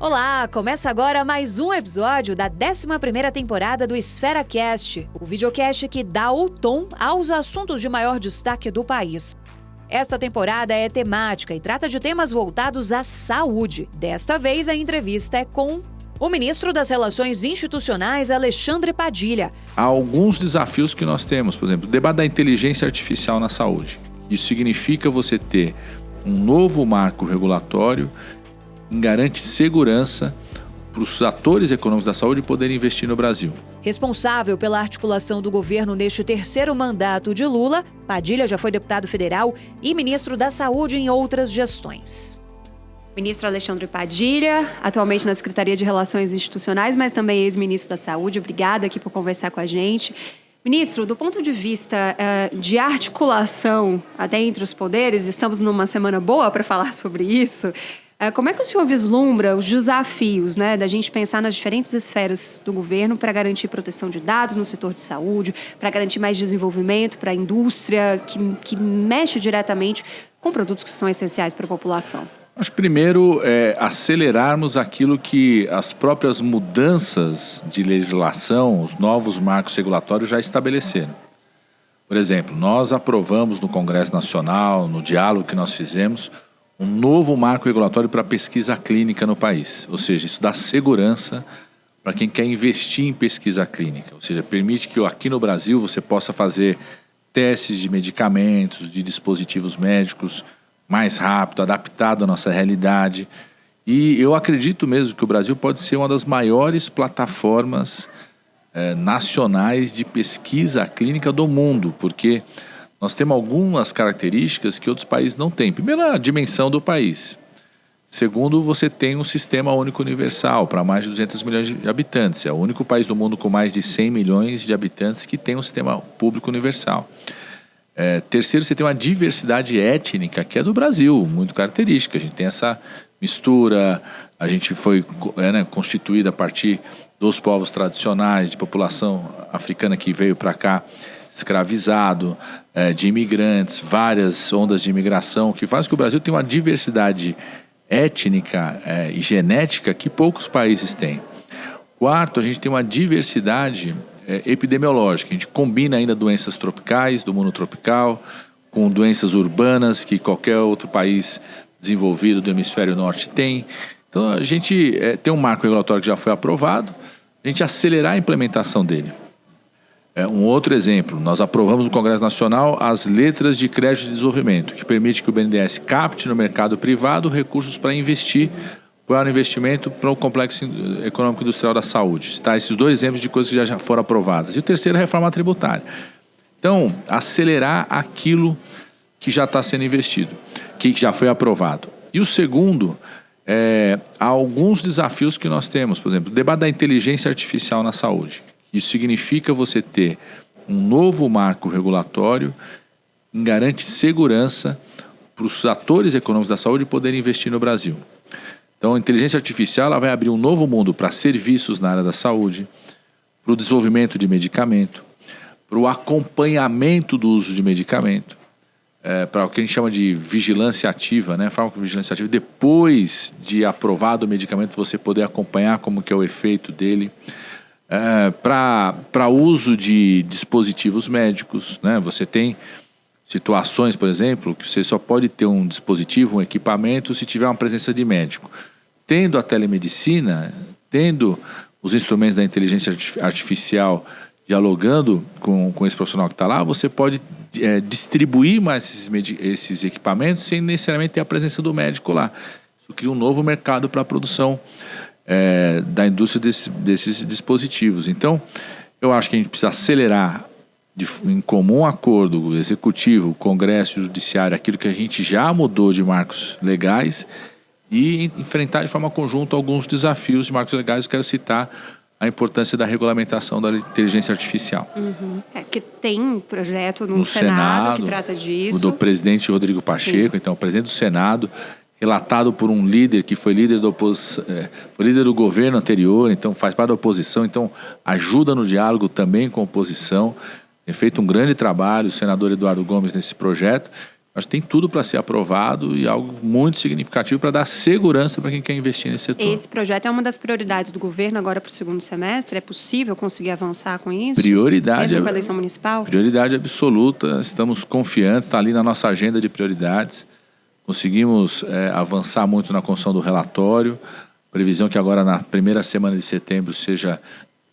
Olá, começa agora mais um episódio da 11ª temporada do EsferaCast, o videocast que dá o tom aos assuntos de maior destaque do país. Esta temporada é temática e trata de temas voltados à saúde. Desta vez, a entrevista é com o ministro das Relações Institucionais, Alexandre Padilha. Há alguns desafios que nós temos, por exemplo, o debate da inteligência artificial na saúde. Isso significa você ter um novo marco regulatório que garante segurança para os atores econômicos da saúde poderem investir no Brasil. Responsável pela articulação do governo neste terceiro mandato de Lula, Padilha já foi deputado federal e ministro da Saúde em outras gestões. Ministro Alexandre Padilha, atualmente na Secretaria de Relações Institucionais, mas também ex-ministro da Saúde. Obrigada aqui por conversar com a gente. Ministro, do ponto de vista de articulação até entre os poderes, estamos numa semana boa para falar sobre isso. Como é que o senhor vislumbra os desafios, da gente pensar nas diferentes esferas do governo para garantir proteção de dados no setor de saúde, para garantir mais desenvolvimento para a indústria que mexe diretamente com produtos que são essenciais para a população? Acho que primeiro é acelerarmos aquilo que as próprias mudanças de legislação, os novos marcos regulatórios já estabeleceram. Por exemplo, nós aprovamos no Congresso Nacional, no diálogo que nós fizemos, um novo marco regulatório para pesquisa clínica no país. Ou seja, isso dá segurança para quem quer investir em pesquisa clínica. Ou seja, permite que aqui no Brasil você possa fazer testes de medicamentos, de dispositivos médicos mais rápido, adaptado à nossa realidade. E eu acredito mesmo que o Brasil pode ser uma das maiores plataformas nacionais de pesquisa clínica do mundo, porque nós temos algumas características que outros países não têm. Primeiro, a dimensão do país. Segundo, você tem um sistema único universal para mais de 200 milhões de habitantes. É o único país do mundo com mais de 100 milhões de habitantes que tem um sistema público universal. Terceiro, você tem uma diversidade étnica que é do Brasil, muito característica. A gente tem essa mistura, a gente foi constituída a partir dos povos tradicionais, de população africana que veio para cá escravizado, de imigrantes, várias ondas de imigração, que faz que o Brasil tenha uma diversidade étnica e genética que poucos países têm. Quarto, a gente tem uma diversidade epidemiológica. A gente combina ainda doenças tropicais, do mundo tropical, com doenças urbanas que qualquer outro país desenvolvido do hemisfério norte tem. Então, a gente tem um marco regulatório que já foi aprovado, a gente acelerar a implementação dele. Um outro exemplo, nós aprovamos no Congresso Nacional as letras de crédito de desenvolvimento, que permite que o BNDES capte no mercado privado recursos para investir para o investimento para o complexo econômico industrial da saúde. Tá? Esses dois exemplos de coisas que já foram aprovadas. E o terceiro é a reforma tributária. Então, acelerar aquilo que já está sendo investido, que já foi aprovado. E o segundo há alguns desafios que nós temos. Por exemplo, o debate da inteligência artificial na saúde. Isso significa você ter um novo marco regulatório que garante segurança para os atores econômicos da saúde poderem investir no Brasil. Então, a inteligência artificial ela vai abrir um novo mundo para serviços na área da saúde, para o desenvolvimento de medicamento, para o acompanhamento do uso de medicamento, para o que a gente chama de vigilância ativa, farmacovigilância ativa. Depois de aprovado o medicamento, você poder acompanhar como que é o efeito dele. Para uso de dispositivos médicos, Você tem situações, por exemplo, que você só pode ter um dispositivo, um equipamento, se tiver uma presença de médico. Tendo a telemedicina, tendo os instrumentos da inteligência artificial dialogando com esse profissional que está lá, você pode distribuir mais esses equipamentos sem necessariamente ter a presença do médico lá. Isso cria um novo mercado para a produção da indústria desses dispositivos. Então, eu acho que a gente precisa acelerar em comum acordo, o Executivo, o Congresso e o Judiciário, aquilo que a gente já mudou de marcos legais e enfrentar de forma conjunta alguns desafios de marcos legais. Eu quero citar a importância da regulamentação da inteligência artificial. Que tem um projeto no Senado que trata disso. O do presidente Rodrigo Pacheco. Sim. Então, o presidente do Senado, relatado por um líder que foi líder foi líder do governo anterior, então faz parte da oposição, então ajuda no diálogo também com a oposição. Tem feito um grande trabalho o senador Eduardo Gomes nesse projeto. Acho que tem tudo para ser aprovado e algo muito significativo para dar segurança para quem quer investir nesse setor. Esse projeto é uma das prioridades do governo agora para o segundo semestre? É possível conseguir avançar com isso? Prioridade. Mesmo com a eleição municipal? Prioridade absoluta. Estamos confiantes, está ali na nossa agenda de prioridades. Conseguimos avançar muito na construção do relatório. Previsão que agora na primeira semana de setembro seja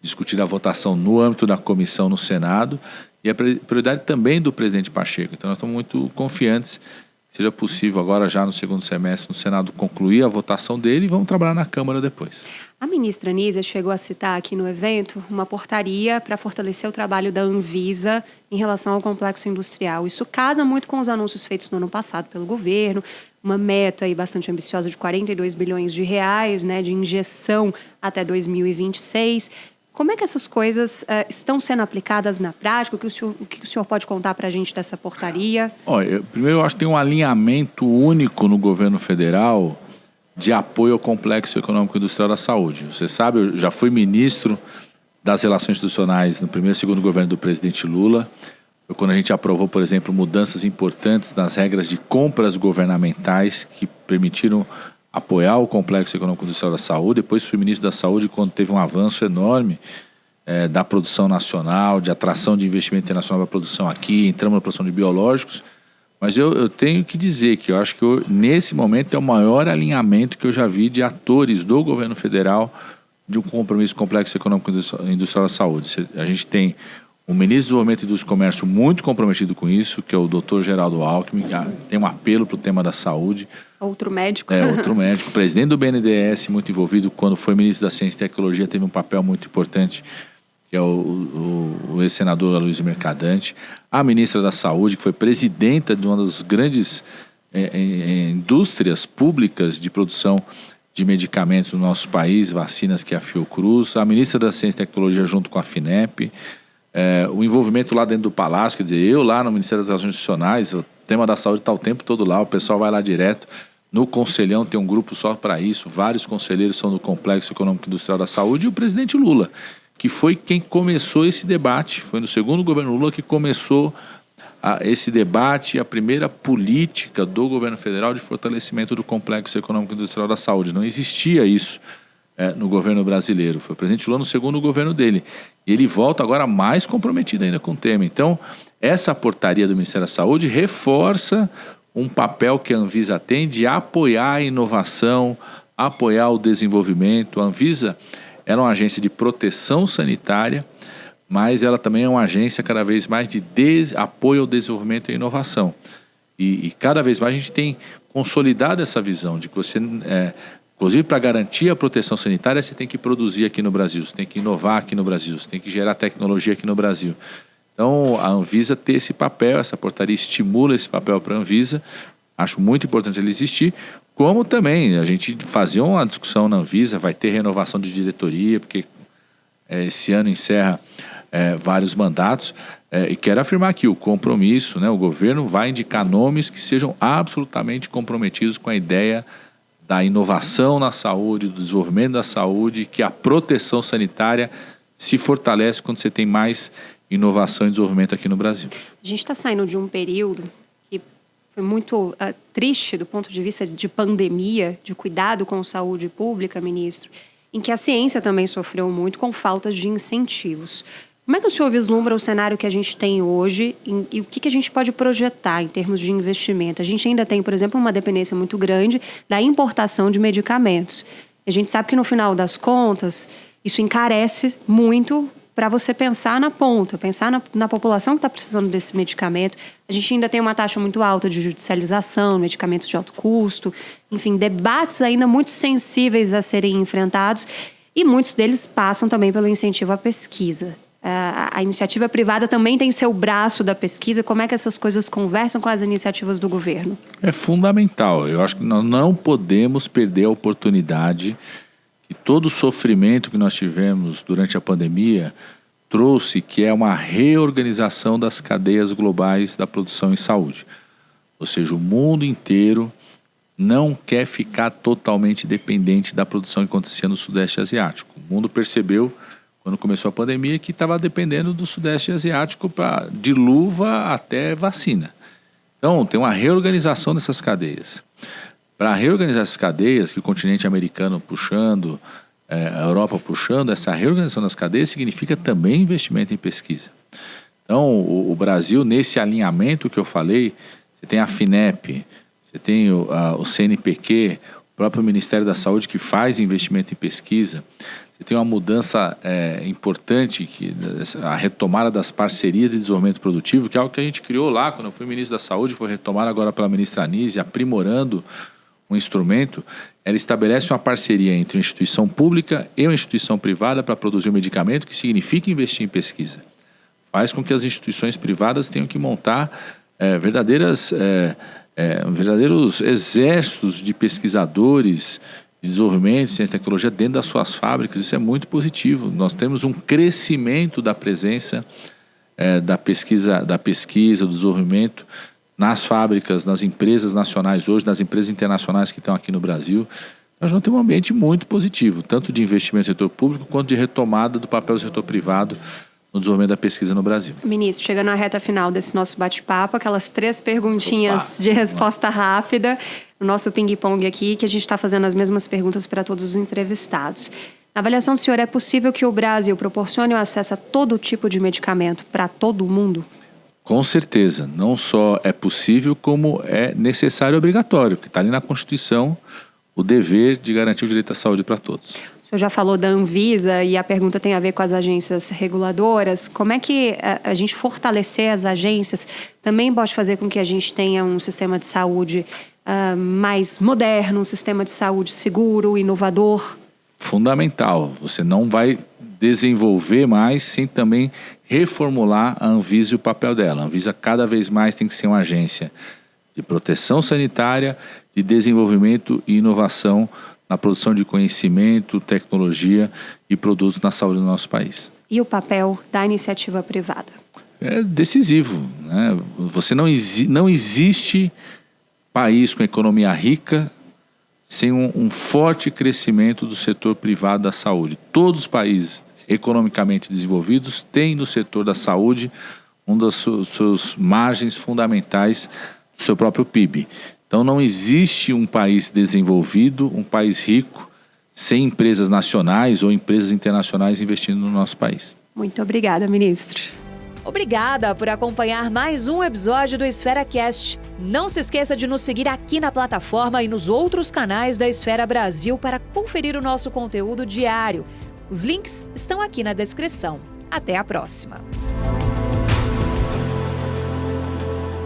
discutida a votação no âmbito da comissão no Senado. E a prioridade também do presidente Pacheco. Então, nós estamos muito confiantes que seja possível agora, já no segundo semestre, no Senado, concluir a votação dele e vamos trabalhar na Câmara depois. A ministra Anísia chegou a citar aqui no evento uma portaria para fortalecer o trabalho da Anvisa em relação ao complexo industrial. Isso casa muito com os anúncios feitos no ano passado pelo governo, uma meta aí bastante ambiciosa de 42 bilhões de reais, né, de injeção até 2026. Como é que essas coisas estão sendo aplicadas na prática? O que o senhor pode contar para a gente dessa portaria? Primeiro, eu acho que tem um alinhamento único no governo federal de apoio ao Complexo Econômico e Industrial da Saúde. Você sabe, eu já fui ministro das Relações Institucionais no primeiro e segundo governo do presidente Lula. Foi quando a gente aprovou, por exemplo, mudanças importantes nas regras de compras governamentais que permitiram apoiar o Complexo Econômico e Industrial da Saúde. Depois fui ministro da Saúde quando teve um avanço enorme da produção nacional, de atração de investimento internacional para a produção aqui, entramos na produção de biológicos. Mas eu tenho que dizer que eu acho que nesse momento é o maior alinhamento que eu já vi de atores do governo federal de um compromisso com o Complexo Econômico e Industrial da Saúde. A gente tem o ministro do Desenvolvimento, Indústria e Comércio muito comprometido com isso, que é o Dr. Geraldo Alckmin, que tem um apelo para o tema da saúde. Outro médico. Outro médico. O presidente do BNDES, muito envolvido, quando foi ministro da Ciência e Tecnologia, teve um papel muito importante, que é o ex-senador Aloysio Mercadante. A ministra da Saúde, que foi presidenta de uma das grandes indústrias públicas de produção de medicamentos no nosso país, vacinas, que é a Fiocruz. A ministra da Ciência e Tecnologia junto com a FINEP. O envolvimento lá dentro do Palácio, quer dizer, eu lá no Ministério das Relações Institucionais, o tema da saúde está o tempo todo lá, o pessoal vai lá direto. No Conselhão tem um grupo só para isso, vários conselheiros são do Complexo Econômico e Industrial da Saúde, e o presidente Lula, que foi quem começou esse debate, foi no segundo governo Lula que começou esse debate, a primeira política do governo federal de fortalecimento do Complexo Econômico e Industrial da Saúde. Não existia isso no governo brasileiro. Foi o presidente Lula no segundo governo dele. E ele volta agora mais comprometido ainda com o tema. Então, essa portaria do Ministério da Saúde reforça um papel que a Anvisa tem de apoiar a inovação, apoiar o desenvolvimento. A Anvisa é uma agência de proteção sanitária, mas ela também é uma agência cada vez mais de apoio ao desenvolvimento e inovação. E cada vez mais a gente tem consolidado essa visão de que você, inclusive para garantir a proteção sanitária, você tem que produzir aqui no Brasil, você tem que inovar aqui no Brasil, você tem que gerar tecnologia aqui no Brasil. Então, a Anvisa ter esse papel, essa portaria estimula esse papel para a Anvisa. Acho muito importante ele existir, como também a gente fazia uma discussão na Anvisa, vai ter renovação de diretoria, porque esse ano encerra vários mandatos, e quero afirmar aqui o compromisso, né, o governo vai indicar nomes que sejam absolutamente comprometidos com a ideia da inovação na saúde, do desenvolvimento da saúde, que a proteção sanitária se fortalece quando você tem mais inovação e desenvolvimento aqui no Brasil. A gente está saindo de um período que foi muito triste do ponto de vista de pandemia, de cuidado com saúde pública, ministro, em que a ciência também sofreu muito com faltas de incentivos. Como é que o senhor vislumbra o cenário que a gente tem hoje e o que a gente pode projetar em termos de investimento? A gente ainda tem, por exemplo, uma dependência muito grande da importação de medicamentos. A gente sabe que, no final das contas, isso encarece muito para você pensar na ponta, pensar na população que está precisando desse medicamento. A gente ainda tem uma taxa muito alta de judicialização, medicamentos de alto custo, enfim, debates ainda muito sensíveis a serem enfrentados, e muitos deles passam também pelo incentivo à pesquisa. A iniciativa privada também tem seu braço da pesquisa. Como é que essas coisas conversam com as iniciativas do governo? É fundamental. Eu acho que nós não podemos perder a oportunidade que todo o sofrimento que nós tivemos durante a pandemia trouxe, que é uma reorganização das cadeias globais da produção em saúde. Ou seja, o mundo inteiro não quer ficar totalmente dependente da produção que acontecia no Sudeste Asiático. O mundo percebeu, quando começou a pandemia, que estava dependendo do Sudeste Asiático de luva até vacina. Então, tem uma reorganização dessas cadeias. Para reorganizar essas cadeias, que o continente americano puxando, a Europa puxando, essa reorganização das cadeias significa também investimento em pesquisa. Então, o Brasil, nesse alinhamento que eu falei, você tem a FINEP, você tem o CNPq, o próprio Ministério da Saúde que faz investimento em pesquisa. Você tem uma mudança importante, a retomada das parcerias de desenvolvimento produtivo, que é algo que a gente criou lá quando eu fui ministro da Saúde, foi retomado agora pela ministra Anísia, aprimorando um instrumento. Ela estabelece uma parceria entre uma instituição pública e uma instituição privada para produzir um medicamento, que significa investir em pesquisa. Faz com que as instituições privadas tenham que montar verdadeiros exércitos de pesquisadores de desenvolvimento, ciência e tecnologia dentro das suas fábricas. Isso é muito positivo. Nós temos um crescimento da presença da pesquisa, do desenvolvimento nas fábricas, nas empresas nacionais hoje, nas empresas internacionais que estão aqui no Brasil. Nós vamos ter um ambiente muito positivo, tanto de investimento no setor público quanto de retomada do papel do setor privado no desenvolvimento da pesquisa no Brasil. Ministro, chegando na reta final desse nosso bate-papo, aquelas 3 perguntinhas de resposta rápida, no nosso ping-pong aqui, que a gente está fazendo as mesmas perguntas para todos os entrevistados. Na avaliação do senhor, é possível que o Brasil proporcione o acesso a todo tipo de medicamento para todo mundo? Com certeza. Não só é possível, como é necessário e obrigatório, porque está ali na Constituição o dever de garantir o direito à saúde para todos. O senhor já falou da Anvisa e a pergunta tem a ver com as agências reguladoras. Como é que a gente fortalecer as agências também pode fazer com que a gente tenha um sistema de saúde mais moderno, um sistema de saúde seguro, inovador? Fundamental. Você não vai desenvolver mais sem também reformular a Anvisa e o papel dela. A Anvisa cada vez mais tem que ser uma agência de proteção sanitária, de desenvolvimento e inovação na produção de conhecimento, tecnologia e produtos na saúde do nosso país. E o papel da iniciativa privada? É decisivo, né? Não existe país com economia rica sem um forte crescimento do setor privado da saúde. Todos os países economicamente desenvolvidos têm no setor da saúde uma das suas margens fundamentais do seu próprio PIB. Então não existe um país desenvolvido, um país rico, sem empresas nacionais ou empresas internacionais investindo no nosso país. Muito obrigada, ministro. Obrigada por acompanhar mais um episódio do EsferaCast. Não se esqueça de nos seguir aqui na plataforma e nos outros canais da Esfera Brasil para conferir o nosso conteúdo diário. Os links estão aqui na descrição. Até a próxima!